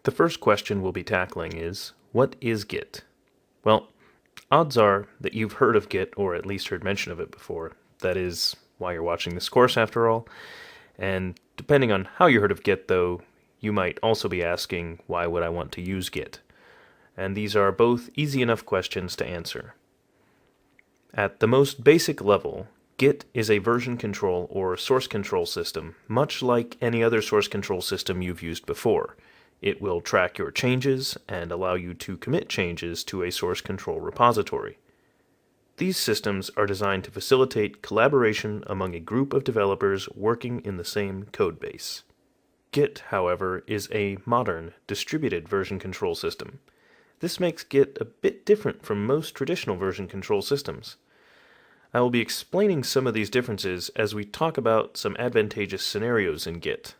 The first question we'll be tackling is, what is Git? Well, odds are that you've heard of Git, or at least heard mention of it before. That is why you're watching this course after all. And depending on how you heard of Git, though, you might also be asking, why would I want to use Git? And these are both easy enough questions to answer. At the most basic level, Git is a version control or source control system, much like any other source control system you've used before. It will track your changes and allow you to commit changes to a source control repository. These systems are designed to facilitate collaboration among a group of developers working in the same codebase. Git, however, is a modern, distributed version control system. This makes Git a bit different from most traditional version control systems. I will be explaining some of these differences as we talk about some advantageous scenarios in Git.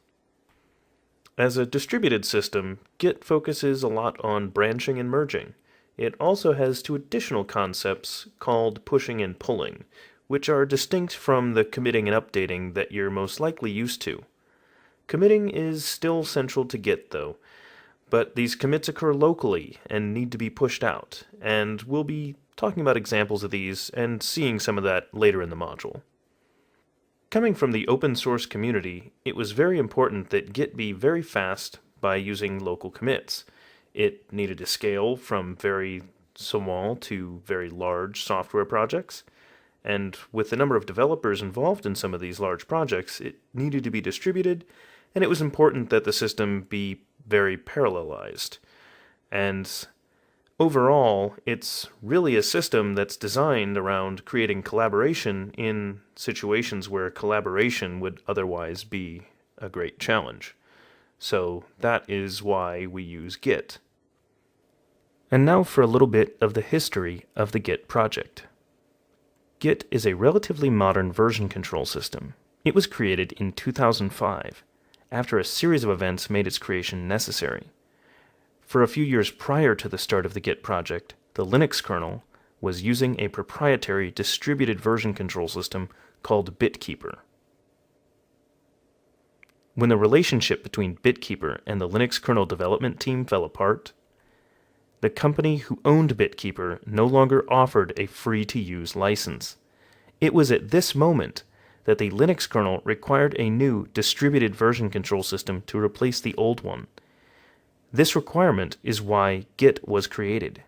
As a distributed system, Git focuses a lot on branching and merging. It also has two additional concepts called pushing and pulling, which are distinct from the committing and updating that you're most likely used to. Committing is still central to Git, though, but these commits occur locally and need to be pushed out, and we'll be talking about examples of these and seeing some of that later in the module. Coming from the open source community, it was very important that Git be very fast by using local commits. It needed to scale from very small to very large software projects, and with the number of developers involved in some of these large projects, it needed to be distributed, and it was important that the system be very parallelized. And overall, it's really a system that's designed around creating collaboration in situations where collaboration would otherwise be a great challenge. So that is why we use Git. And now for a little bit of the history of the Git project. Git is a relatively modern version control system. It was created in 2005, after a series of events made its creation necessary. For a few years prior to the start of the Git project, the Linux kernel was using a proprietary distributed version control system called BitKeeper. When the relationship between BitKeeper and the Linux kernel development team fell apart, the company who owned BitKeeper no longer offered a free-to-use license. It was at this moment that the Linux kernel required a new distributed version control system to replace the old one. This requirement is why Git was created.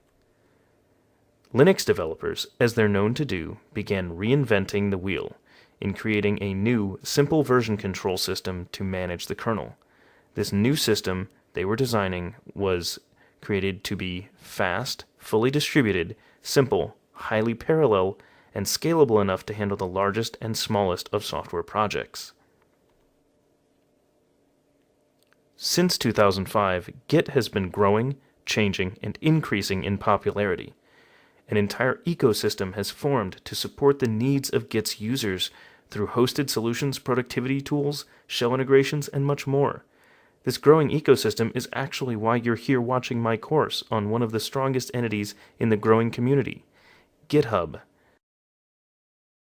Linux developers, as they're known to do, began reinventing the wheel in creating a new, simple version control system to manage the kernel. This new system they were designing was created to be fast, fully distributed, simple, highly parallel, and scalable enough to handle the largest and smallest of software projects. Since 2005, Git has been growing, changing, and increasing in popularity. An entire ecosystem has formed to support the needs of Git's users through hosted solutions, productivity tools, shell integrations, and much more. This growing ecosystem is actually why you're here watching my course on one of the strongest entities in the growing community, GitHub,